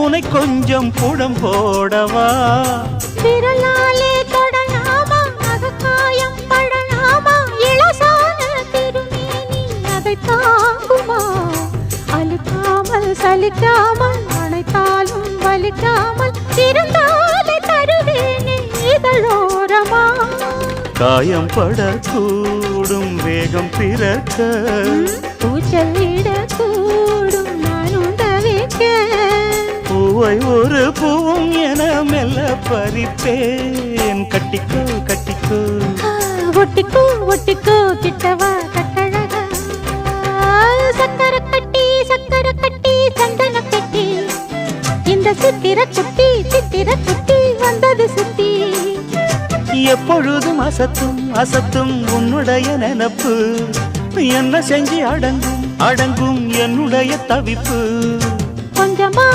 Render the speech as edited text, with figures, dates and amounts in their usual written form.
உனை கொஞ்சம் புடம் போடவா விரலாலே தொடலாமா அகக்காயம் படலாமா இளசான திருமேனி அதை தாங்குமா அழுக்காமல் சலிக்காமல் அணைத்தாலும் வலிக்காமல் இருந்தாலே தருவேனே இதழோரமா காயம் படக்கூடும் வேகம் பிறக்க பூச்சல் விடக்கூடும் நானும் தவிக்க பூவை ஒரு பூவும் என மெல்ல பறிப்பேன் கட்டிக்கோ கட்டிக்கோ ஒட்டிக்கோ ஒட்டிக்கோ கிட்டவா கட்டழகா சக்கர கட்டி சந்தன கட்டி இந்த சித்திர குட்டி வந்தது சுத்தி எப்பொழுதும் அசத்தும் அசத்தும் உன்னுடைய நினப்பு என்ன செஞ்சு அடங்கும் அடங்கும் என்னுடைய தவிப்பு கொஞ்சமா